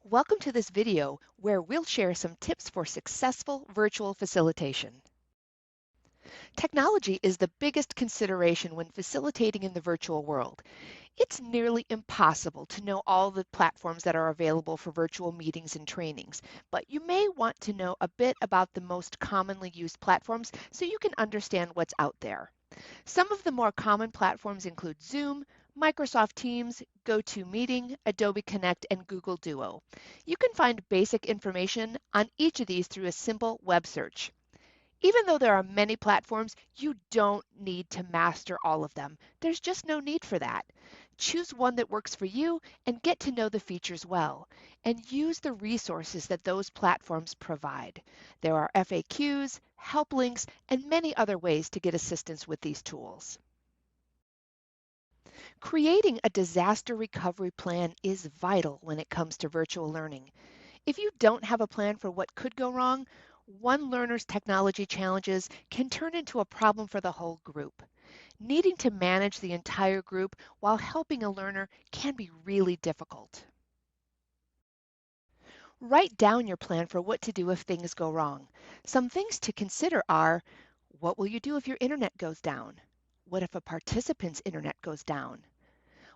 Welcome to this video where we'll share some tips for successful virtual facilitation. Technology is the biggest consideration when facilitating in the virtual world. It's nearly impossible to know all the platforms that are available for virtual meetings and trainings, but you may want to know a bit about the most commonly used platforms so you can understand what's out there. Some of the more common platforms include Zoom, Microsoft Teams, GoToMeeting, Adobe Connect, and Google Duo. You can find basic information on each of these through a simple web search. Even though there are many platforms, you don't need to master all of them. There's just no need for that. Choose one that works for you and get to know the features well. And use the resources that those platforms provide. There are FAQs, help links, and many other ways to get assistance with these tools. Creating a disaster recovery plan is vital when it comes to virtual learning. If you don't have a plan for what could go wrong, one learner's technology challenges can turn into a problem for the whole group. Needing to manage the entire group while helping a learner can be really difficult. Write down your plan for what to do if things go wrong. Some things to consider are, what will you do if your internet goes down? What if a participant's internet goes down?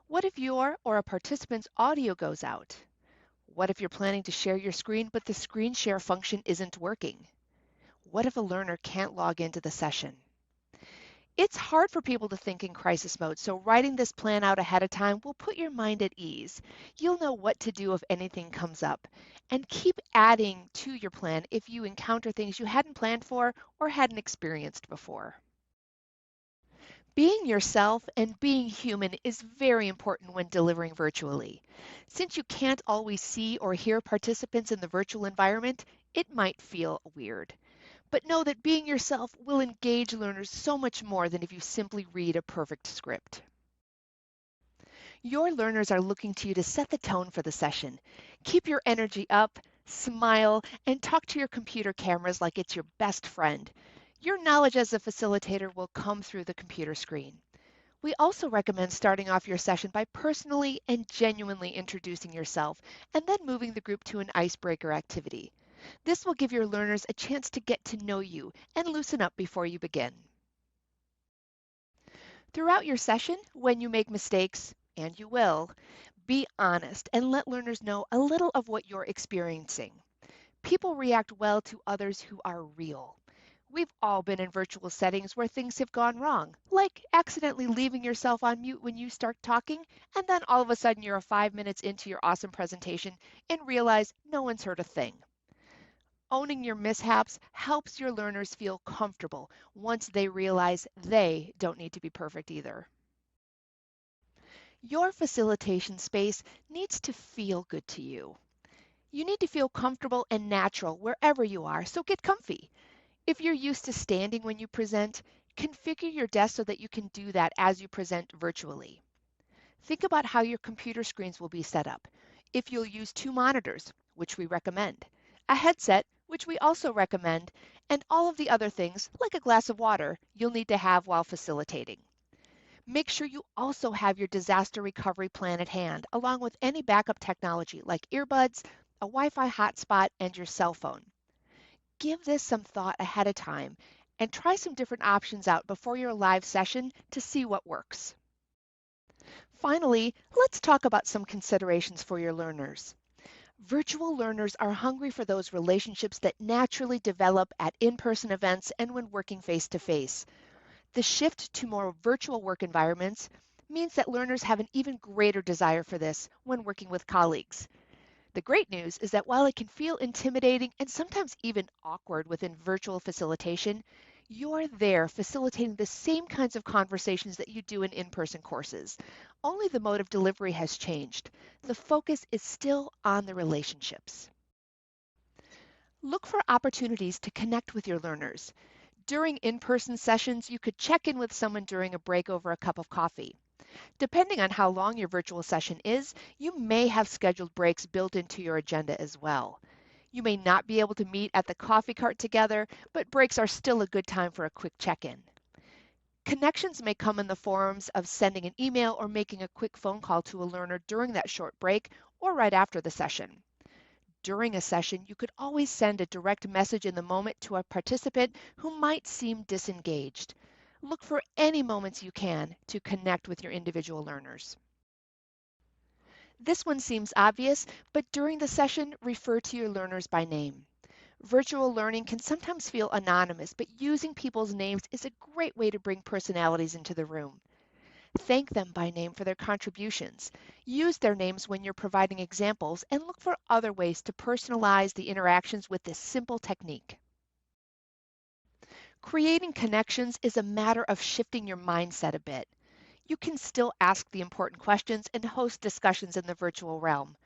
What if your or a participant's audio goes out? What if you're planning to share your screen but the screen share function isn't working? What if a learner can't log into the session? It's hard for people to think in crisis mode, so writing this plan out ahead of time will put your mind at ease. You'll know what to do if anything comes up. And keep adding to your plan if you encounter things you hadn't planned for or hadn't experienced before. Being yourself and being human is very important when delivering virtually. Since you can't always see or hear participants in the virtual environment, it might feel weird. But know that being yourself will engage learners so much more than if you simply read a perfect script. Your learners are looking to you to set the tone for the session. Keep your energy up, smile, and talk to your computer cameras like it's your best friend. Your knowledge as a facilitator will come through the computer screen. We also recommend starting off your session by personally and genuinely introducing yourself and then moving the group to an icebreaker activity. This will give your learners a chance to get to know you and loosen up before you begin. Throughout your session, when you make mistakes, and you will, be honest and let learners know a little of what you're experiencing. People react well to others who are real. We've all been in virtual settings where things have gone wrong, like accidentally leaving yourself on mute when you start talking, and then all of a sudden you're 5 minutes into your awesome presentation and realize no one's heard a thing. Owning your mishaps helps your learners feel comfortable once they realize they don't need to be perfect either. Your facilitation space needs to feel good to you. You need to feel comfortable and natural wherever you are, so get comfy. If you're used to standing when you present, configure your desk so that you can do that as you present virtually. Think about how your computer screens will be set up. If you'll use two monitors, which we recommend, a headset, which we also recommend, and all of the other things, like a glass of water, you'll need to have while facilitating. Make sure you also have your disaster recovery plan at hand, along with any backup technology like earbuds, a Wi-Fi hotspot, and your cell phone. Give this some thought ahead of time and try some different options out before your live session to see what works. Finally, let's talk about some considerations for your learners. Virtual learners are hungry for those relationships that naturally develop at in-person events and when working face-to-face. The shift to more virtual work environments means that learners have an even greater desire for this when working with colleagues. The great news is that while it can feel intimidating and sometimes even awkward within virtual facilitation, you're there facilitating the same kinds of conversations that you do in in-person courses. Only the mode of delivery has changed. The focus is still on the relationships. Look for opportunities to connect with your learners. During in-person sessions, you could check in with someone during a break over a cup of coffee. Depending on how long your virtual session is, you may have scheduled breaks built into your agenda as well. You may not be able to meet at the coffee cart together, but breaks are still a good time for a quick check-in. Connections may come in the forms of sending an email or making a quick phone call to a learner during that short break or right after the session. During a session, you could always send a direct message in the moment to a participant who might seem disengaged. Look for any moments you can to connect with your individual learners. This one seems obvious, but during the session, refer to your learners by name. Virtual learning can sometimes feel anonymous, but using people's names is a great way to bring personalities into the room. Thank them by name for their contributions. Use their names when you're providing examples and look for other ways to personalize the interactions with this simple technique. Creating connections is a matter of shifting your mindset a bit. You can still ask the important questions and host discussions in the virtual realm.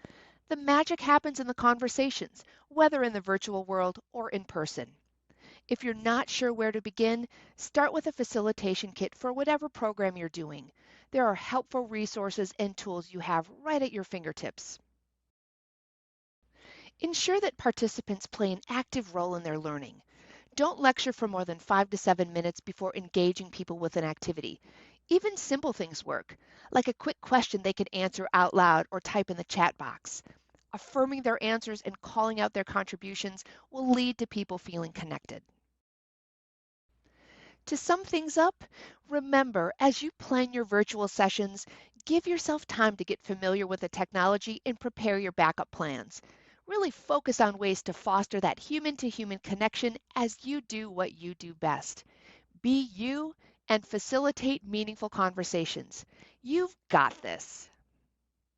The magic happens in the conversations, whether in the virtual world or in person. If you're not sure where to begin, start with a facilitation kit for whatever program you're doing. There are helpful resources and tools you have right at your fingertips. Ensure that participants play an active role in their learning. Don't lecture for more than 5 to 7 minutes before engaging people with an activity. Even simple things work, like a quick question they can answer out loud or type in the chat box. Affirming their answers and calling out their contributions will lead to people feeling connected. To sum things up, remember as you plan your virtual sessions, give yourself time to get familiar with the technology and prepare your backup plans. Really focus on ways to foster that human to human connection as you do what you do best. Be you and facilitate meaningful conversations. You've got this.